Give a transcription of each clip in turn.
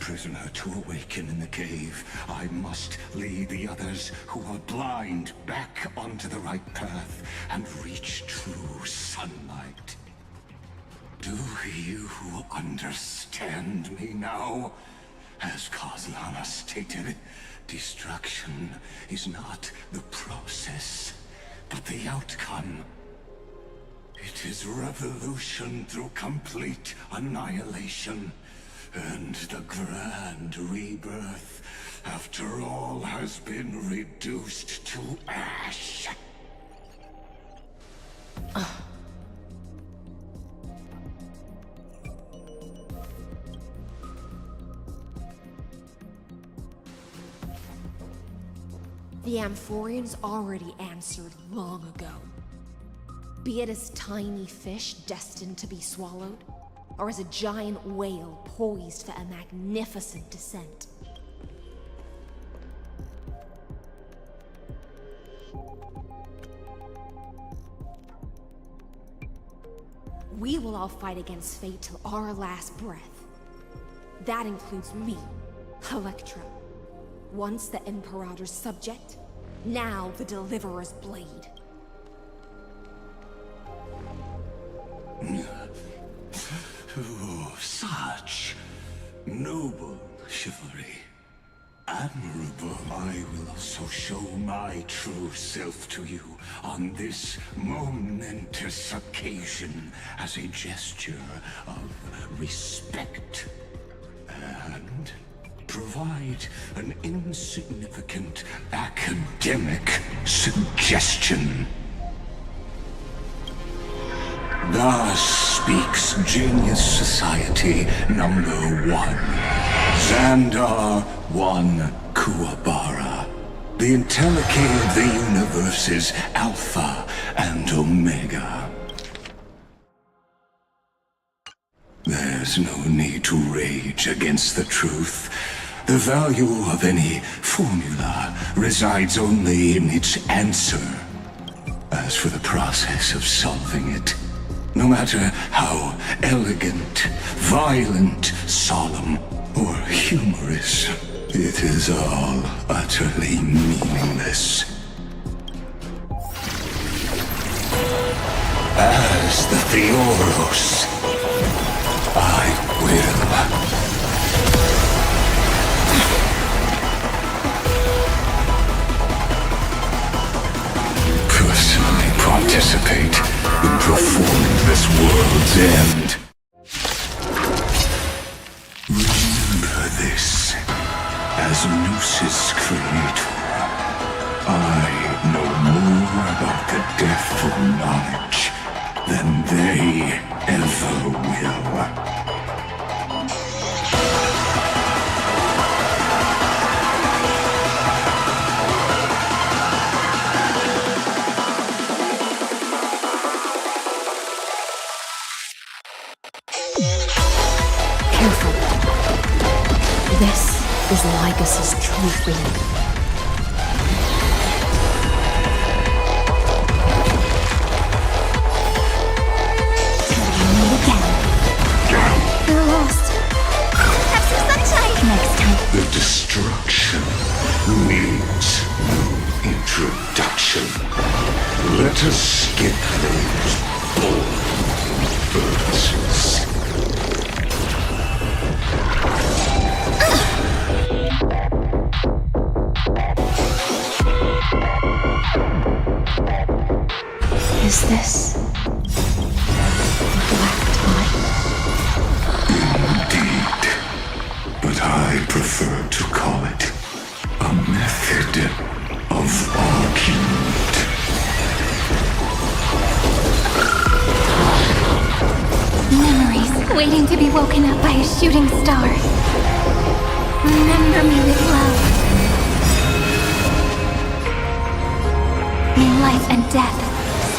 prisoner to awaken in the cave. I must lead the others who are blind back onto the right path and reach true sunlight. Do you understand me now? As Kozlana stated, destruction is not the process, but the outcome. It is revolution through complete annihilation, and the grand rebirth, after all has been reduced to ash. The Amphorians already answered long ago. Be it as tiny fish destined to be swallowed, or as a giant whale poised for a magnificent descent. We will all fight against fate till our last breath. That includes me, Electra. Once the Imperator's subject, now the Deliverer's blade. Oh, such noble chivalry. Admirable. I will also show my true self to you on this momentous occasion as a gesture of respect. And provide an insignificant academic suggestion. Thus speaks Genius Society number 1. Xandar 1 Kuwabara. The Intellicate of the universe's Alpha and Omega. There's no need to rage against the truth. The value of any formula resides only in its answer. As for the process of solving it, no matter how elegant, violent, solemn, or humorous, it is all utterly meaningless. As the Theoros, I will. Personally participate in performing this world's end. Remember this, as Noos's creator, I know more about the death of knowledge than they ever will. Careful. This is Lycus's true freedom. We're lost. Have some sunshine next time. The destruction needs no introduction. Let us skip those boring verses. Is this the black tie? Indeed, but I prefer to call it a method of argument. Memories waiting to be woken up by a shooting star. Remember me with love. May life and death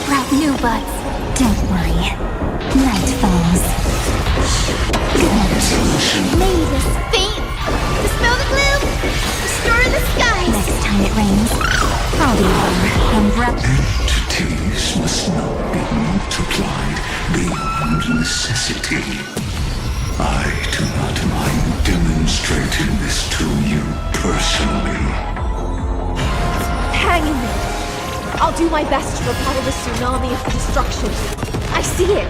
sprout new buds. Don't worry. Night falls. May the faint dispel the gloom, restore the skies. Next time it rains, I'll be over and wrap. Entities must not be multiplied beyond necessity. I do not mind demonstrating do my best to repel the tsunami of destruction. I see it.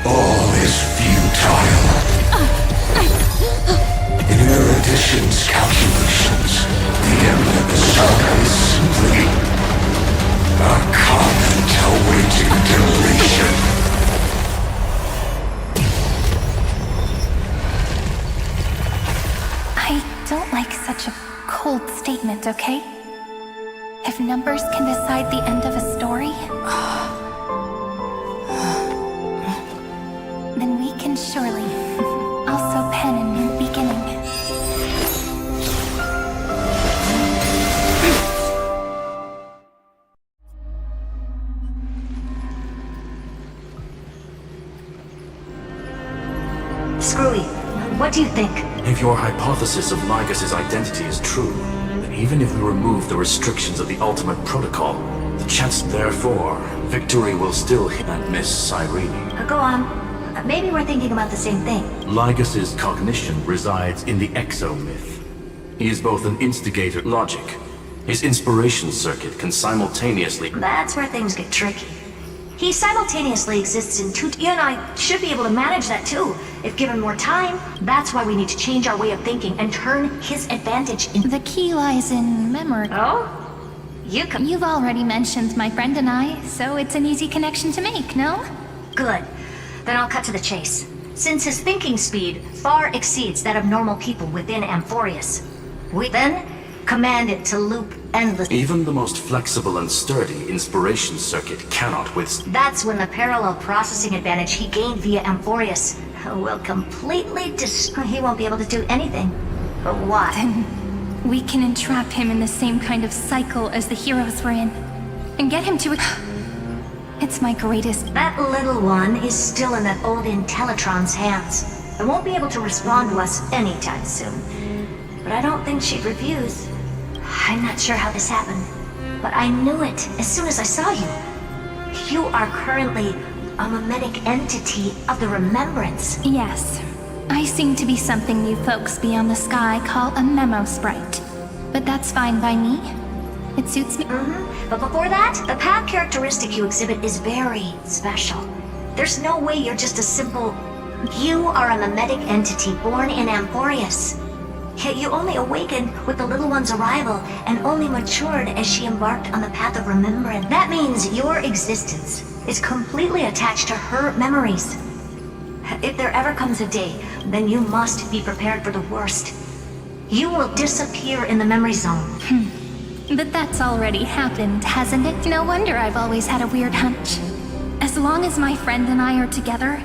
All is futile. In erudition's calculations, the emblem is simply a comment awaiting deletion. I don't like such a cold statement, okay? If numbers can decide the end of a story, then we can surely also pen a new beginning. Screwy, what do you think? If your hypothesis of Lygus' identity is true, then even if we remove the restrictions of the Ultimate Protocol, the chance therefore, victory will still hit and miss Cyrene. Go on. Maybe we're thinking about the same thing. Lygus' cognition resides in the exo-myth. He is both an instigator logic. His inspiration circuit can simultaneously... That's where things get tricky. He simultaneously exists in two... You and I should be able to manage that too, if given more time. That's why we need to change our way of thinking and turn his advantage in... The key lies in memory. Oh? You've already mentioned my friend and I, so it's an easy connection to make, no? Good. Then I'll cut to the chase. Since his thinking speed far exceeds that of normal people within Amphorius, we then command it to loop endlessly. Even the most flexible and sturdy inspiration circuit cannot withstand... That's when the parallel processing advantage he gained via Amphorius will completely He won't be able to do anything. But what? Then we can entrap him in the same kind of cycle as the heroes were in, and get him to... It's my greatest... That little one is still in that old Intellitron's hands. It won't be able to respond to us anytime soon. But I don't think she'd refuse. I'm not sure how this happened, but I knew it as soon as I saw you. You are currently a mimetic entity of the Remembrance. Yes. I seem to be something you folks beyond the sky call a memo sprite. But that's fine by me. It suits me. But before that, the path characteristic you exhibit is very special. There's no way you're just a simple... You are a mimetic entity born in Amphorius. Yet you only awakened with the little one's arrival and only matured as she embarked on the path of remembrance. That means your existence is completely attached to her memories. If there ever comes a day, then you must be prepared for the worst. You will disappear in the memory zone. But that's already happened, hasn't it? No wonder I've always had a weird hunch. As long as my friend and I are together...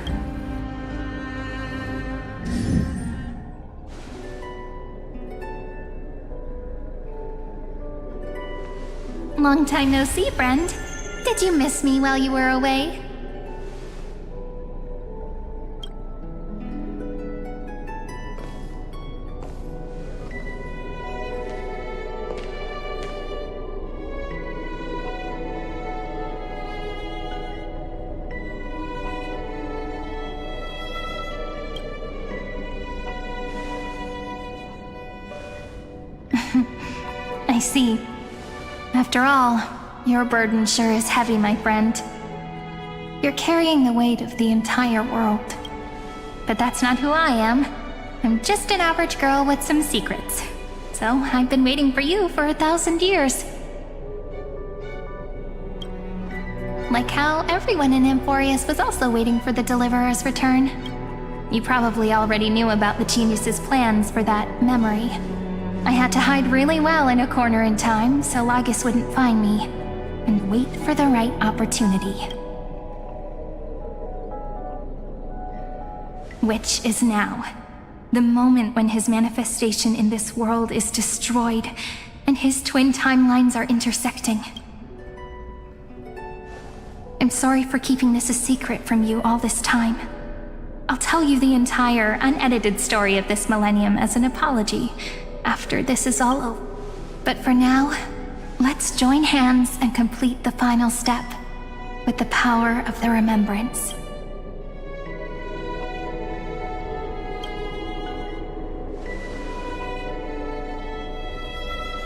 Long time no see, friend. Did you miss me while you were away? I see. After all, your burden sure is heavy, my friend. You're carrying the weight of the entire world. But that's not who I am. I'm just an average girl with some secrets. So I've been waiting for you for 1,000 years. Like how everyone in Amphorius was also waiting for the Deliverer's return. You probably already knew about the genius's plans for that memory. I had to hide really well in a corner in time so Lygus wouldn't find me, and wait for the right opportunity. Which is now. The moment when his manifestation in this world is destroyed, and his twin timelines are intersecting. I'm sorry for keeping this a secret from you all this time. I'll tell you the entire, unedited story of this millennium as an apology after this is all over. But for now, let's join hands and complete the final step with the power of the remembrance.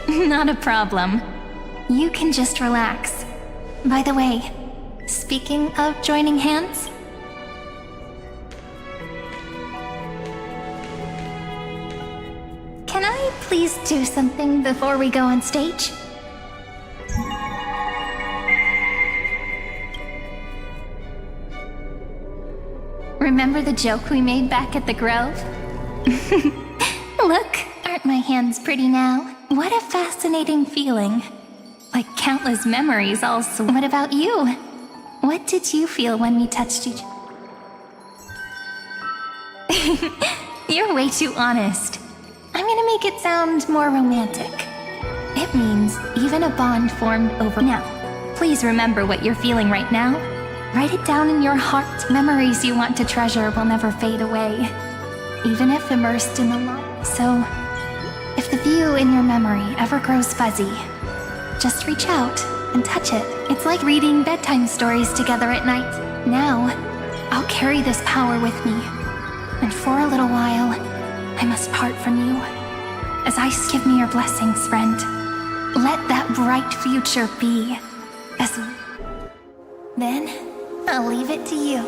Not a problem. You can just relax. By the way, speaking of joining hands, can I please do something before we go on stage? Remember the joke we made back at the Grove? Look, aren't my hands pretty now? What a fascinating feeling. Like countless memories also. What about you? What did you feel when we touched each other? You're way too honest. I'm gonna make it sound more romantic. It means even a bond formed over now. Please remember what you're feeling right now. Write it down in your heart. Memories you want to treasure will never fade away, even if immersed in the light. So, if the view in your memory ever grows fuzzy, just reach out and touch it. It's like reading bedtime stories together at night. Now, I'll carry this power with me, and for a little while, I must part from you. As I give me your blessings, friend. Let that bright future be. Then, I'll leave it to you.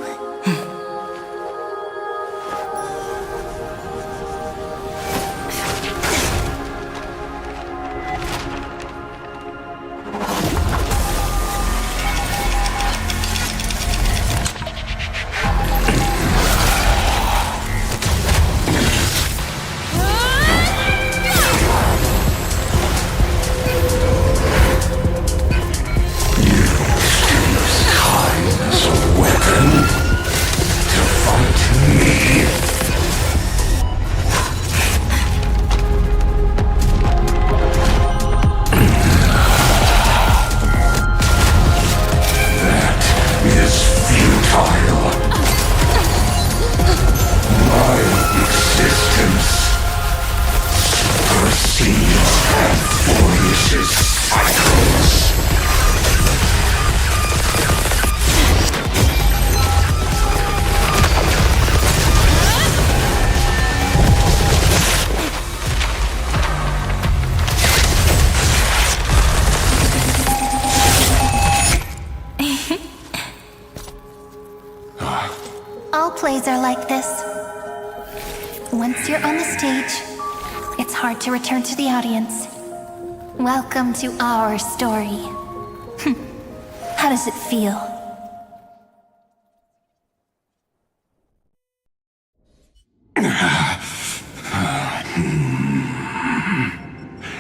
All plays are like this. Once you're on the stage, it's hard to return to the audience. Welcome to our story. How does it feel?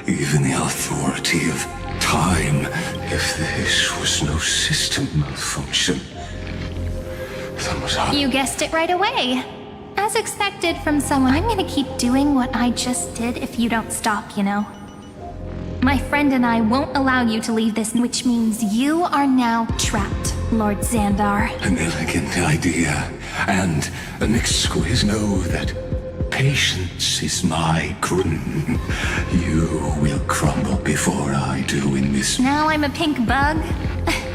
Even the authority of time, if this was no system malfunction. You guessed it right away. As expected from someone, I'm gonna keep doing what I just did if you don't stop, you know? My friend and I won't allow you to leave this, which means you are now trapped, Lord Xandar. An elegant idea, and an exquisite know that patience is my croon. You will crumble before I do in this. Now I'm a pink bug?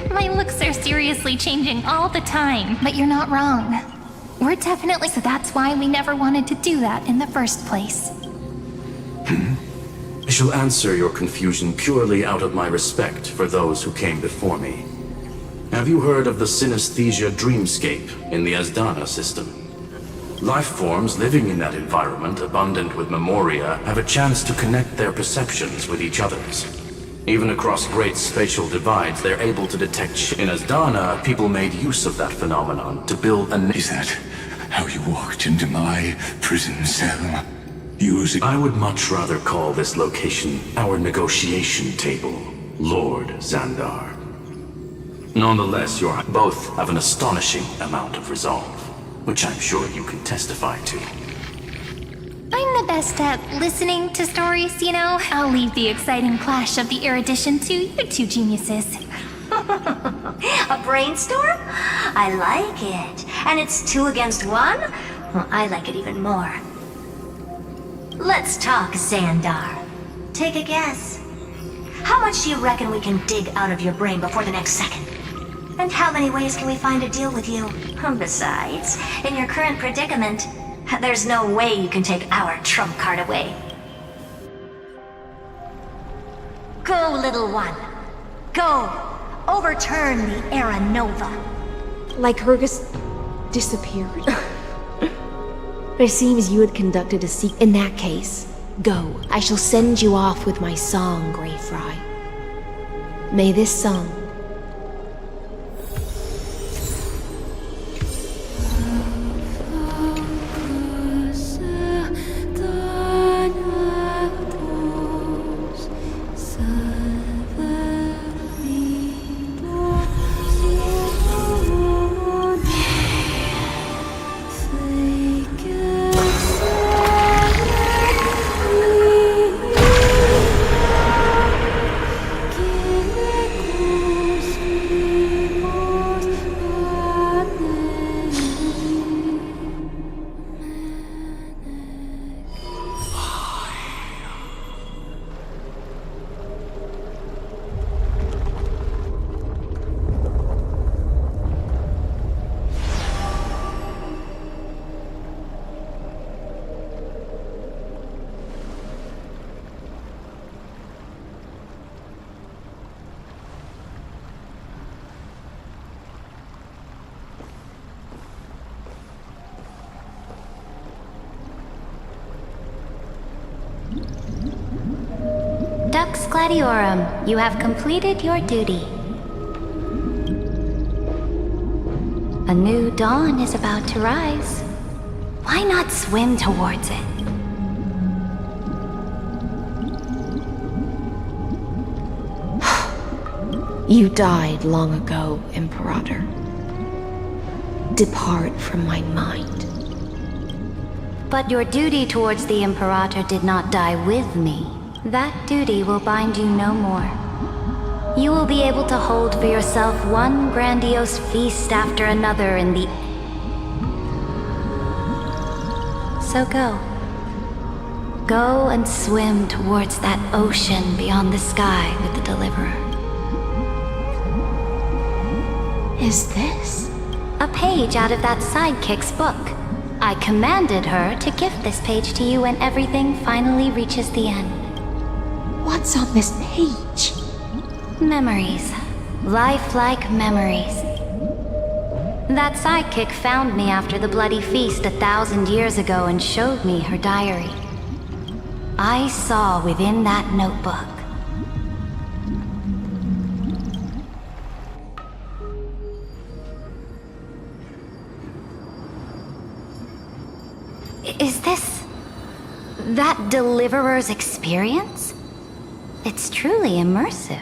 My looks are seriously changing all the time. But you're not wrong. We're definitely... So that's why we never wanted to do that in the first place. I shall answer your confusion purely out of my respect for those who came before me. Have you heard of the synesthesia dreamscape in the Asdana system? Life forms living in that environment, abundant with memoria, have a chance to connect their perceptions with each other's. Even across great spatial divides, they're able to detect. In Asdana, people made use of that phenomenon to build a... Is that how you walked into my prison cell? Using... I would much rather call this location our negotiation table, Lord Xandar. Nonetheless, you both have an astonishing amount of resolve, which I'm sure you can testify to. I'm the best at listening to stories, you know? I'll leave the exciting clash of the erudition to you two geniuses. A brainstorm? I like it. And it's 2 against 1? Well, I like it even more. Let's talk, Xandar. Take a guess. How much do you reckon we can dig out of your brain before the next second? And how many ways can we find to deal with you? Besides, in your current predicament, there's no way you can take our trump card away. Go, little one. Go. Overturn the Era Nova. Like Hergus disappeared. It seems you had conducted a secret. In that case, go. I shall send you off with my song, Greyfry. May this song Dux Gladiorum, you have completed your duty. A new dawn is about to rise. Why not swim towards it? You died long ago, Imperator. Depart from my mind. But your duty towards the Imperator did not die with me. That duty will bind you no more. You will be able to hold for yourself one grandiose feast after another in the... So go. Go and swim towards that ocean beyond the sky with the Deliverer. Is this? A page out of that sidekick's book. I commanded her to gift this page to you when everything finally reaches the end. What's on this page? Memories. Lifelike memories. That sidekick found me after the bloody feast 1,000 years ago and showed me her diary. I saw within that notebook. Is this... that Deliverer's experience? It's truly immersive.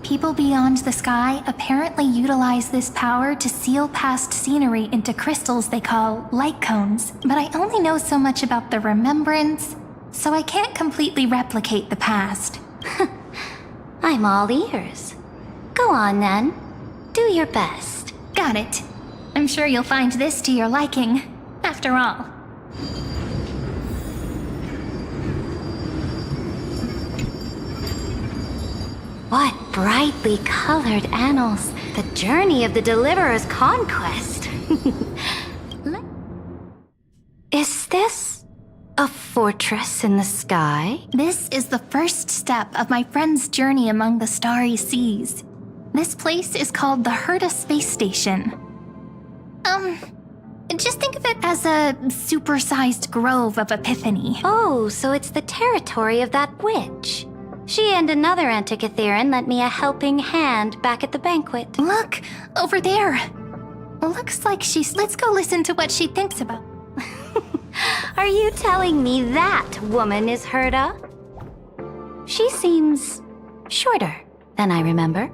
People beyond the sky apparently utilize this power to seal past scenery into crystals they call light cones, but I only know so much about the remembrance, so I can't completely replicate the past. I'm all ears. Go on then. Do your best. Got it. I'm sure you'll find this to your liking, after all. What brightly colored annals! The journey of the Deliverer's conquest! Is this a fortress in the sky? This is the first step of my friend's journey among the starry seas. This place is called the Herta Space Station. Just think of it as a supersized grove of Epiphany. Oh, so it's the territory of that witch. She and another Antikytherian lent me a helping hand back at the banquet. Look, over there. Looks like she's... Let's go listen to what she thinks about... Are you telling me that woman is Herta? She seems... shorter than I remember.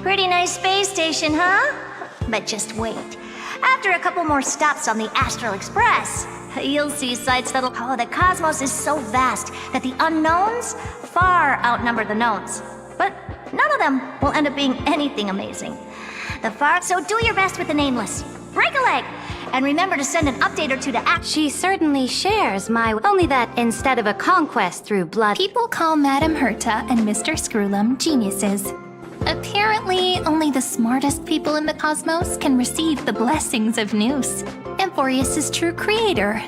Pretty nice space station, huh? But just wait. After a couple more stops on the Astral Express, you'll see sights that'll... Oh, the cosmos is so vast that the unknowns far outnumber the knowns. But none of them will end up being anything amazing. So do your best with the nameless. Break a leg! And remember to send an update or two to Act. She certainly shares my... Only that instead of a conquest through blood... People call Madame Herta and Mr. Screwlum geniuses. Apparently, only the smartest people in the cosmos can receive the blessings of Nous, Amphorius' true creator.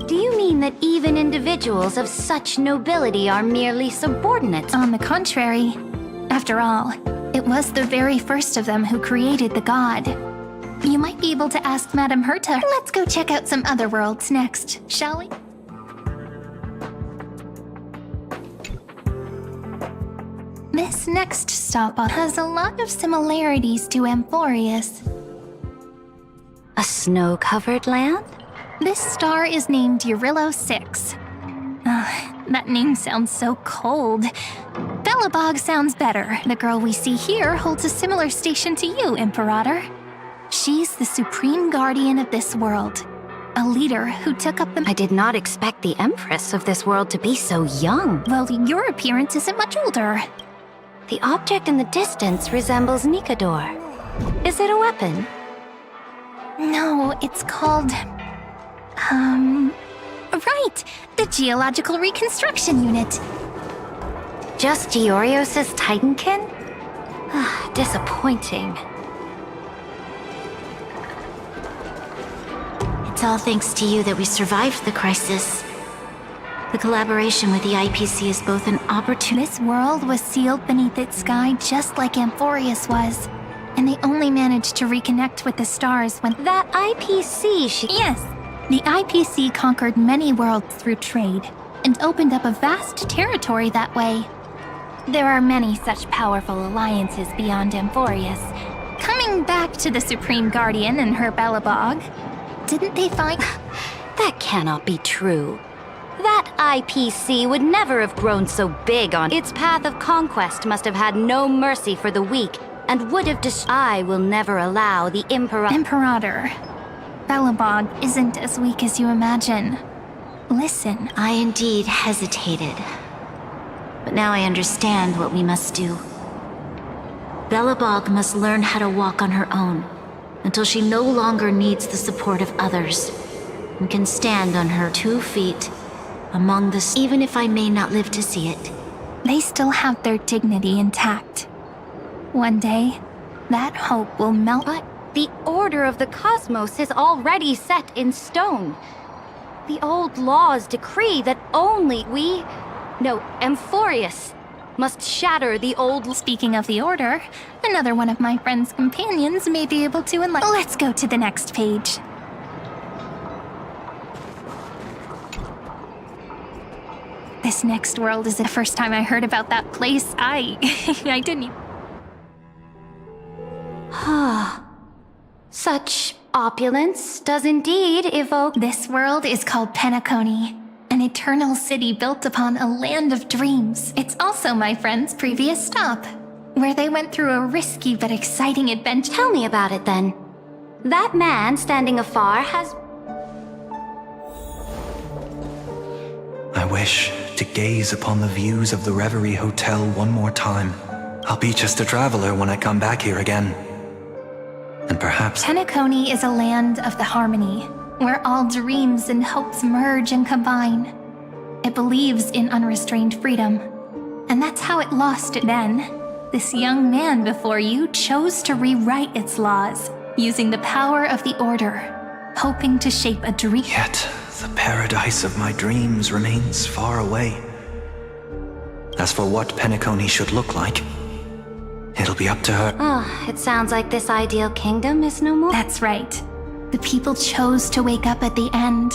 Do you mean that even individuals of such nobility are merely subordinates? On the contrary, after all, it was the very first of them who created the god. You might be able to ask Madame Herta. Let's go check out some other worlds next, shall we? This next stop has a lot of similarities to Amphorius. A snow-covered land? This star is named Eurillo 6. That name sounds so cold. Belobog sounds better. The girl we see here holds a similar station to you, Imperator. She's the supreme guardian of this world. A leader who took up the... I did not expect the Empress of this world to be so young. Well, your appearance isn't much older. The object in the distance resembles Nikador. Is it a weapon? No, it's called... Right! The Geological Reconstruction Unit. Just Giorios' Titankin? Disappointing. It's all thanks to you that we survived the crisis. The collaboration with the IPC is both an opportunity... This world was sealed beneath its sky just like Amphorius was. And they only managed to reconnect with the stars when... That IPC Yes! The IPC conquered many worlds through trade, and opened up a vast territory that way. There are many such powerful alliances beyond Amphorius. Coming back to the Supreme Guardian and her Belobog, didn't they find... That cannot be true. That IPC would never have grown so big on... Its path of conquest must have had no mercy for the weak, and would have I will never allow the Imperator. Belobog isn't as weak as you imagine. Listen. I indeed hesitated. But now I understand what we must do. Belobog must learn how to walk on her own, until she no longer needs the support of others, and can stand on her 2 feet among the... Even if I may not live to see it. They still have their dignity intact. One day, that hope will melt. But the order of the cosmos is already set in stone. The old laws decree that only Amphorius must shatter the old... Speaking of the order, another one of my friend's companions may be able to enlighten... Let's go to the next page. This next world is the first time I heard about that place. I didn't even... Such opulence does indeed evoke... This world is called Penacony, an eternal city built upon a land of dreams. It's also my friend's previous stop, where they went through a risky but exciting adventure. Tell me about it then. That man standing afar has... I wish to gaze upon the views of the Reverie Hotel one more time. I'll be just a traveler when I come back here again. And perhaps... Penacony is a land of the harmony, where all dreams and hopes merge and combine. It believes in unrestrained freedom, and that's how it lost it then. This young man before you chose to rewrite its laws, using the power of the Order, hoping to shape a dream. Yet, the paradise of my dreams remains far away. As for what Penacony should look like, it'll be up to her. It sounds like this ideal kingdom is no more. That's right. The people chose to wake up at the end.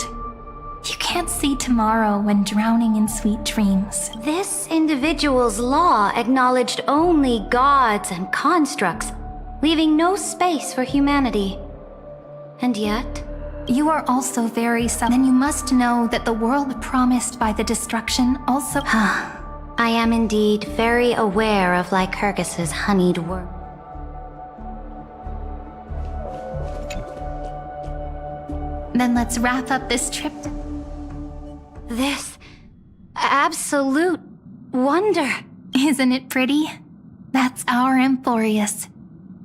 You can't see tomorrow when drowning in sweet dreams. This individual's law acknowledged only gods and constructs, leaving no space for humanity. And yet... You are also very Then you must know that the world promised by the destruction also... I am indeed very aware of Lycurgus's honeyed work. Then let's wrap up this trip. This absolute wonder. Isn't it pretty? That's our Amphorius.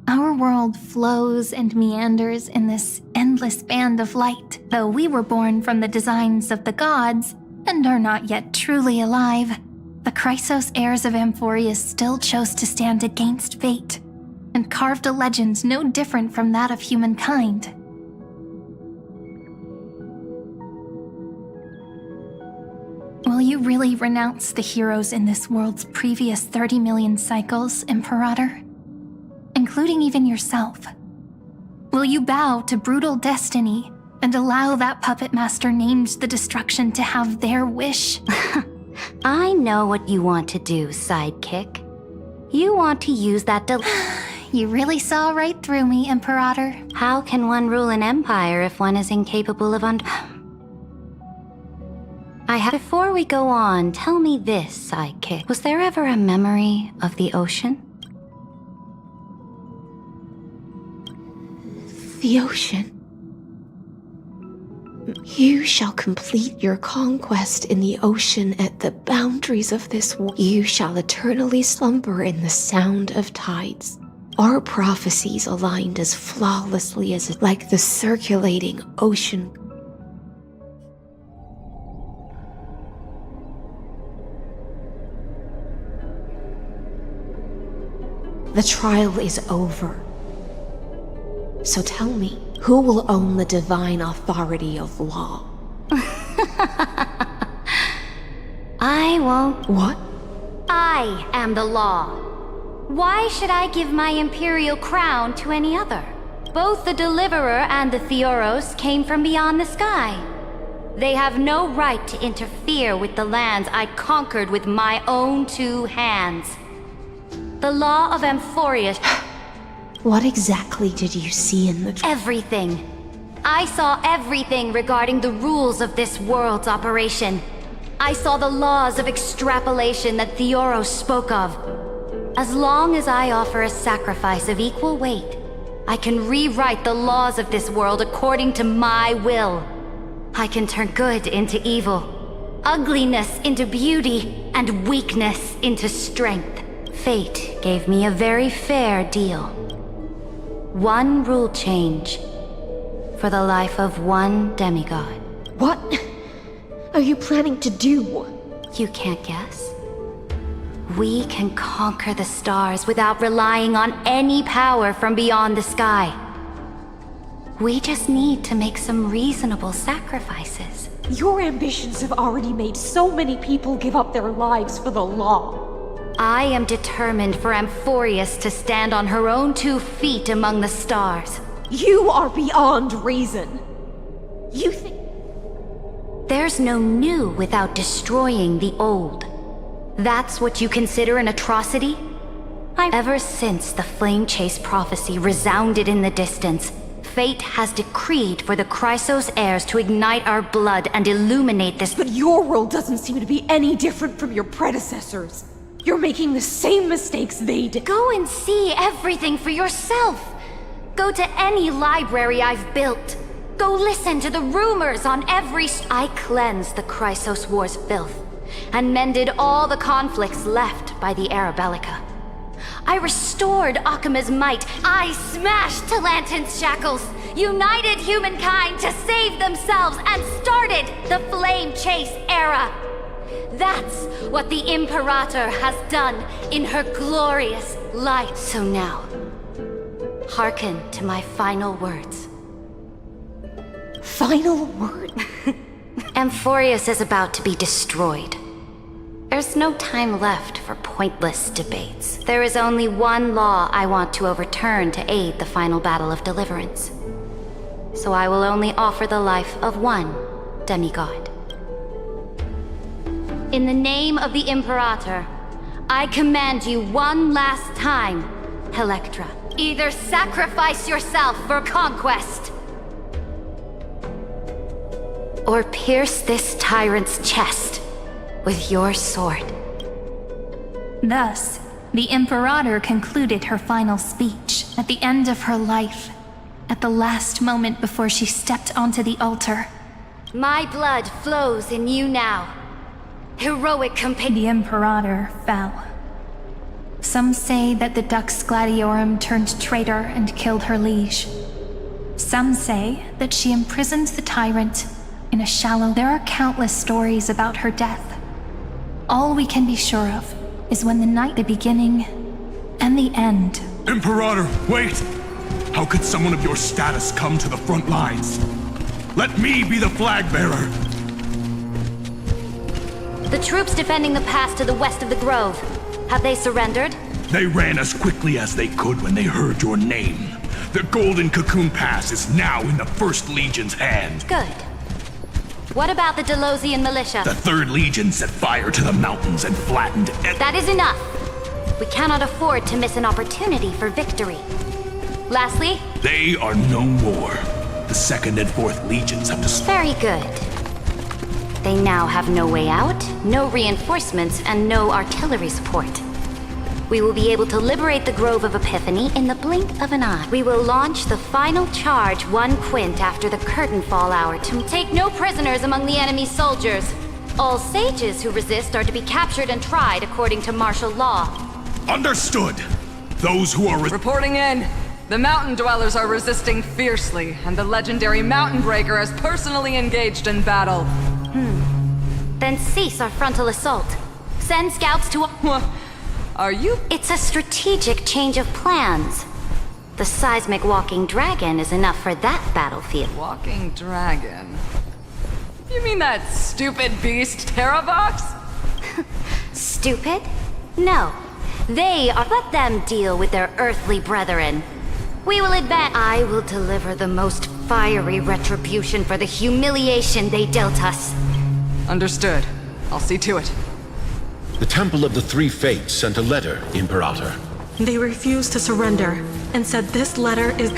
Our world flows and meanders in this endless band of light, though we were born from the designs of the gods and are not yet truly alive. The Chrysos heirs of Amphorius still chose to stand against fate and carved a legend no different from that of humankind. Will you really renounce the heroes in this world's previous 30 million cycles, Imperator? Including even yourself. Will you bow to brutal destiny and allow that puppet master named the destruction to have their wish? I know what you want to do, sidekick. You want to use that You really saw right through me, Imperator. How can one rule an empire if one is incapable of Before we go on, tell me this, sidekick. Was there ever a memory of the ocean? The ocean. You shall complete your conquest in the ocean at the boundaries of this world. You shall eternally slumber in the sound of tides. Our prophecies aligned as flawlessly as like the circulating ocean. The trial is over. So tell me, who will own the divine authority of law? I won't. What? I am the law. Why should I give my imperial crown to any other? Both the Deliverer and the Theoros came from beyond the sky. They have no right to interfere with the lands I conquered with my own 2 hands. The law of Amphorius. What exactly did you see in the Everything. I saw everything regarding the rules of this world's operation. I saw the laws of extrapolation that Theoros spoke of. As long as I offer a sacrifice of equal weight, I can rewrite the laws of this world according to my will. I can turn good into evil, ugliness into beauty, and weakness into strength. Fate gave me a very fair deal. 1 rule change for the life of 1 demigod. What are you planning to do? You can't guess? We can conquer the stars without relying on any power from beyond the sky. We just need to make some reasonable sacrifices. Your ambitions have already made so many people give up their lives for the law. I am determined for Amphorius to stand on her own 2 feet among the stars. You are beyond reason. You think... There's no new without destroying the old. That's what you consider an atrocity? Ever since the Flame Chase prophecy resounded in the distance, fate has decreed for the Chrysos heirs to ignite our blood and illuminate this. But your world doesn't seem to be any different from your predecessors. You're making the same mistakes they did. Go and see everything for yourself. Go to any library I've built. Go listen to the rumors on every... I cleansed the Chrysos War's filth and mended all the conflicts left by the Arabellica. I restored Akima's might. I smashed Talantin's shackles, united humankind to save themselves, and started the Flame Chase era. That's what the Imperator has done in her glorious light. So now, hearken to my final words. Final word? Amphorius is about to be destroyed. There's no time left for pointless debates. There is only 1 law I want to overturn to aid the final battle of deliverance. So I will only offer the life of 1 demigod. In the name of the Imperator, I command you one last time, Electra. Either sacrifice yourself for conquest, or pierce this tyrant's chest with your sword. Thus, the Imperator concluded her final speech at the end of her life. at the last moment before she stepped onto the altar. My blood flows in you now. Heroic companion. The Imperator fell. Some say that the Dux Gladiorum turned traitor and killed her liege. Some say that she imprisoned the tyrant in a shallow... There are countless stories about her death. All we can be sure of is when the beginning and the end. Imperator, wait! How could someone of your status come to the front lines? Let me be the flag bearer! The troops defending the pass to the west of the grove. Have they surrendered? They ran as quickly as they could when they heard your name. The Golden Cocoon Pass is now in the First Legion's hand. Good. What about the Delosian militia? The Third Legion set fire to the mountains and flattened... That is enough. We cannot afford to miss an opportunity for victory. Lastly? They are no more. The Second and Fourth Legions have Very good. They now have no way out, no reinforcements, and no artillery support. We will be able to liberate the Grove of Epiphany in the blink of an eye. We will launch the final charge 1 quint after the curtain fall hour to take no prisoners among the enemy soldiers. All sages who resist are to be captured and tried according to martial law. Understood! Those who are... Reporting in. The mountain dwellers are resisting fiercely, and the legendary Mountain Breaker has personally engaged in battle. Then cease our frontal assault. Send scouts to... Are you? It's a strategic change of plans. The seismic walking dragon is enough for that battlefield. Walking dragon? You mean that stupid beast, Terravox? Stupid? No. They are... Let them deal with their earthly brethren. We will advance. I will deliver the most fiery retribution for the humiliation they dealt us. Understood. I'll see to it. The Temple of the Three Fates sent a letter, Imperator. They refused to surrender, and said this letter is...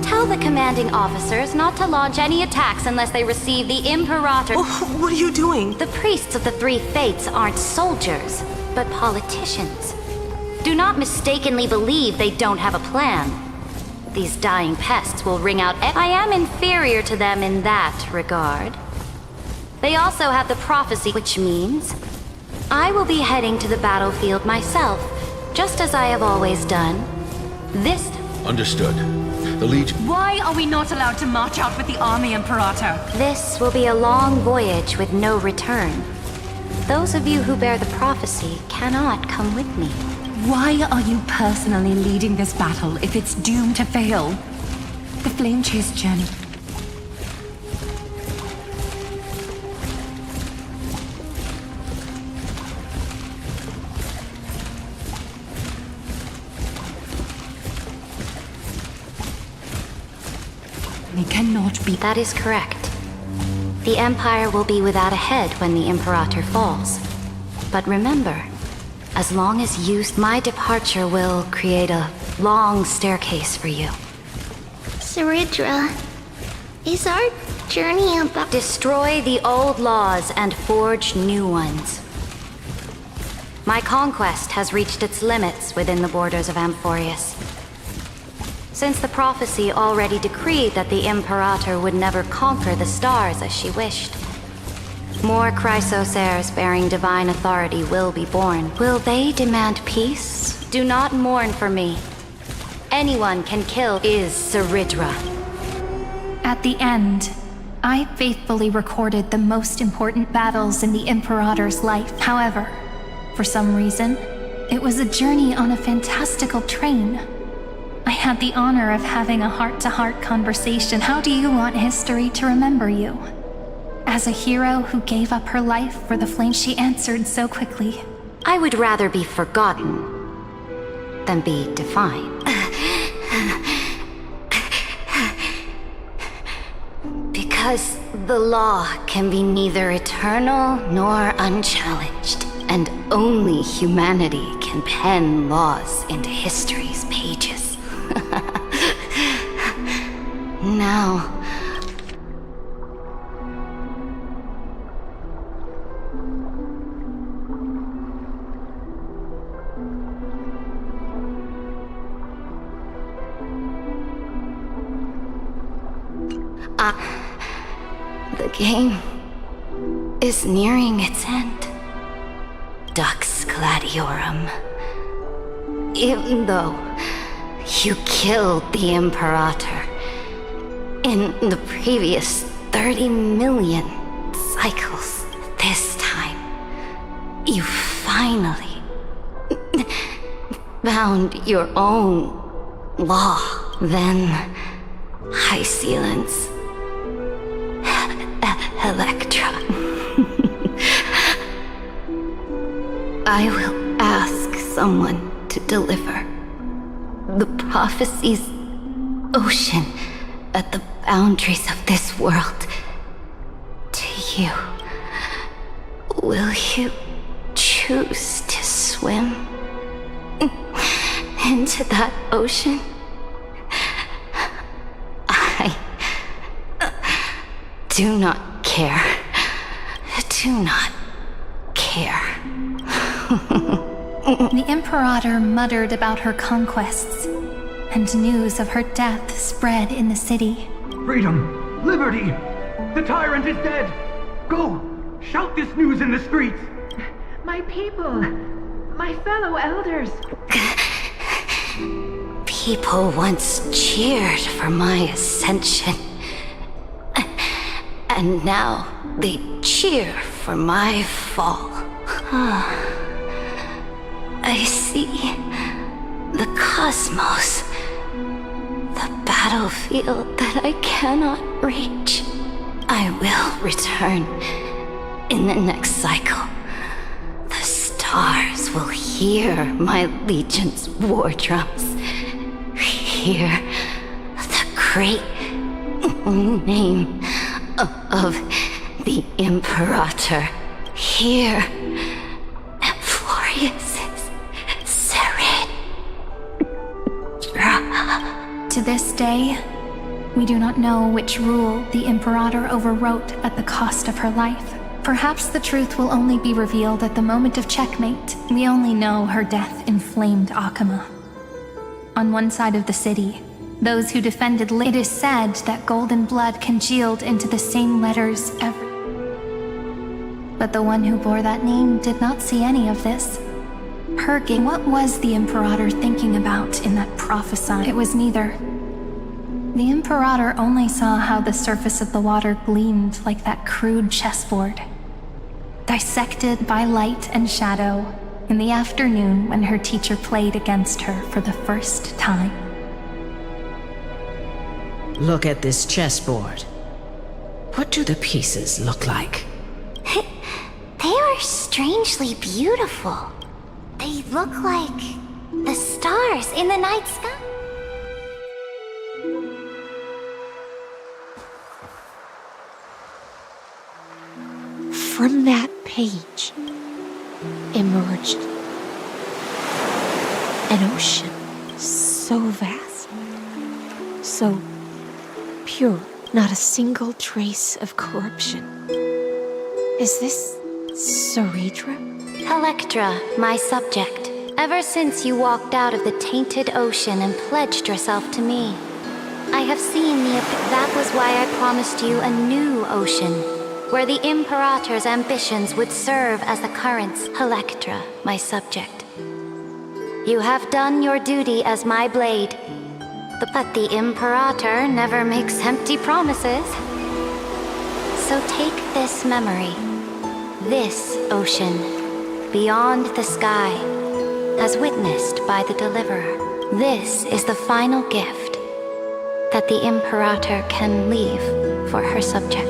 Tell the commanding officers not to launch any attacks unless they receive the Imperator... Oh, what are you doing? The priests of the Three Fates aren't soldiers, but politicians. Do not mistakenly believe they don't have a plan. These dying pests will ring out... I am inferior to them in that regard. They also have the prophecy, which means... I will be heading to the battlefield myself, just as I have always done. This... Understood. The Legion... Why are we not allowed to march out with the army, Imperator? This will be a long voyage with no return. Those of you who bear the prophecy cannot come with me. Why are you personally leading this battle if it's doomed to fail? The Flame Chase journey. It cannot be. That is correct. The Empire will be without a head when the Imperator falls. But remember, as long as my departure will create a long staircase for you. Saridra, is our journey about... Destroy the old laws and forge new ones. My conquest has reached its limits within the borders of Amphorius. Since the prophecy already decreed that the Imperator would never conquer the stars as she wished. More Chrysos heirs bearing divine authority will be born. Will they demand peace? Do not mourn for me. Anyone can kill is Saridra. At the end, I faithfully recorded the most important battles in the Imperator's life. However, for some reason, it was a journey on a fantastical train. I had the honor of having a heart-to-heart conversation. How do you want history to remember you? As a hero who gave up her life for the flame, she answered so quickly. I would rather be forgotten than be defined. Because the law can be neither eternal nor unchallenged, and only humanity can pen laws into history's pages. Now... The game is nearing its end. Dux Gladiorum. Even though you killed the Imperator in the previous 30 million cycles, this time you finally found your own law. Then High Sealants, Electra. I will ask someone to deliver the prophecy's ocean at the boundaries of this world to you. Will you choose to swim into that ocean? I do not care. Do not care. The Imperator muttered about her conquests, and news of her death spread in the city. Freedom! Liberty! The tyrant is dead! Go! Shout this news in the streets! My people! My fellow elders! People once cheered for my ascension. And now they cheer for my fall. I see the cosmos, the battlefield that I cannot reach. I will return in the next cycle. The stars will hear my legion's war drums, hear the great name of the Imperator, hear Amphorius's Serid. To this day, we do not know which rule the Imperator overwrote at the cost of her life. Perhaps the truth will only be revealed at the moment of checkmate. We only know her death inflamed Akama. On one side of the city, those who defended it is said that golden blood congealed into the same letters But the one who bore that name did not see any of this. Her game. What was the Imperator thinking about in that prophecy? It was neither. The Imperator only saw how the surface of the water gleamed like that crude chessboard, dissected by light and shadow in the afternoon when her teacher played against her for the first time. Look at this chessboard. What do the pieces look like? They are strangely beautiful. They look like the stars in the night sky. From that page emerged an ocean so vast, so pure, not a single trace of corruption. Is this Ceredra? Electra, my subject. Ever since you walked out of the tainted ocean and pledged yourself to me, I have seen that was why I promised you a new ocean, where the Imperator's ambitions would serve as the currents. Electra, my subject. You have done your duty as my blade, but the Imperator never makes empty promises. So take this memory, this ocean, beyond the sky, as witnessed by the Deliverer. This is the final gift that the Imperator can leave for her subject.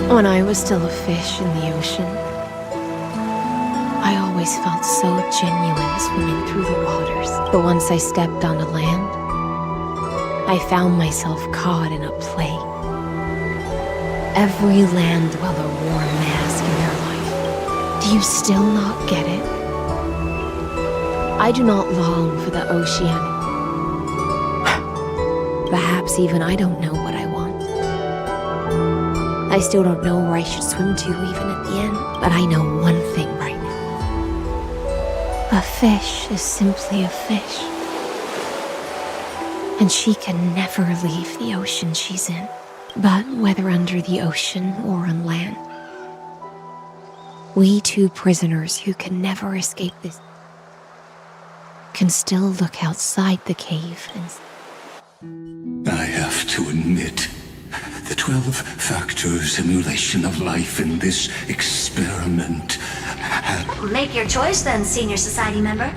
When I was still a fish in the ocean, I always felt so genuine swimming through the waters. But once I stepped onto land, I found myself caught in a play. Every land dweller wore a mask in their life. Do you still not get it? I do not long for the oceanic. Perhaps even I don't know what I want. I still don't know where I should swim to even at the end, but I know one thing right now. A fish is simply a fish. And she can never leave the ocean she's in. But whether under the ocean or on land, we two prisoners who can never escape this can still look outside the cave and... I have to admit, the 12-factor simulation of life in this experiment had... Make your choice then, Senior Society member.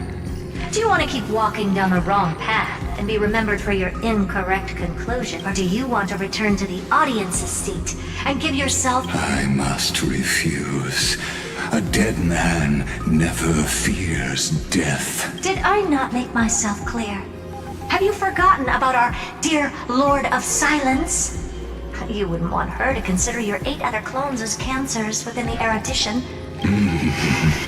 Do you want to keep walking down the wrong path and be remembered for your incorrect conclusion? Or do you want to return to the audience's seat and give yourself... I must refuse. A dead man never fears death. Did I not make myself clear? Have you forgotten about our dear Lord of Silence? You wouldn't want her to consider your 8 other clones as cancers within the erudition.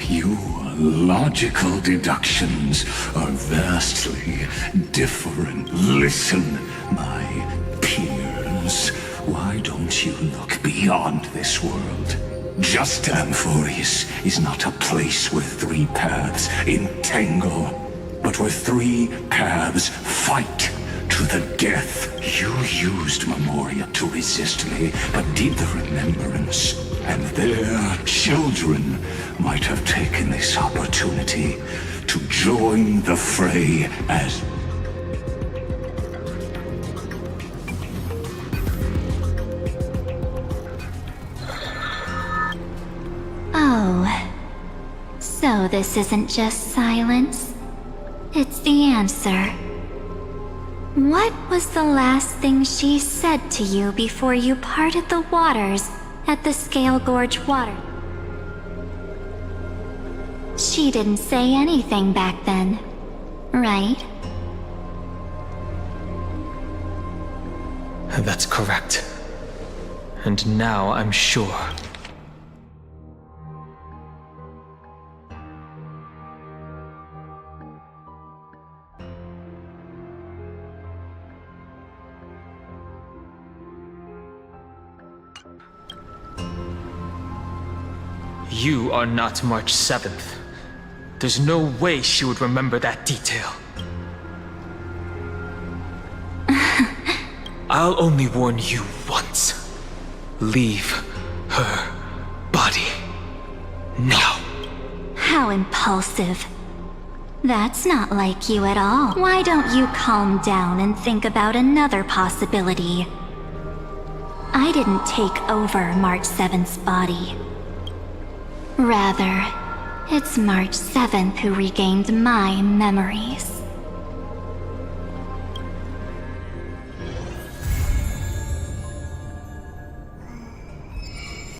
Your logical deductions are vastly different. Listen, my peers. Why don't you look beyond this world? Just Amphorius is not a place where 3 paths entangle, but where 3 paths fight to the death. You used Memoria to resist me, but did the remembrance, and their children might have taken this opportunity to join the fray as... Oh, so this isn't just silence. It's the answer. What was the last thing she said to you before you parted the waters at the Scale Gorge Water? She didn't say anything back then, right? That's correct. And now I'm sure. You are not March 7th. There's no way she would remember that detail. I'll only warn you once. Leave her body now. How impulsive. That's not like you at all. Why don't you calm down and think about another possibility? I didn't take over March 7th's body. Rather, it's March 7th who regained my memories.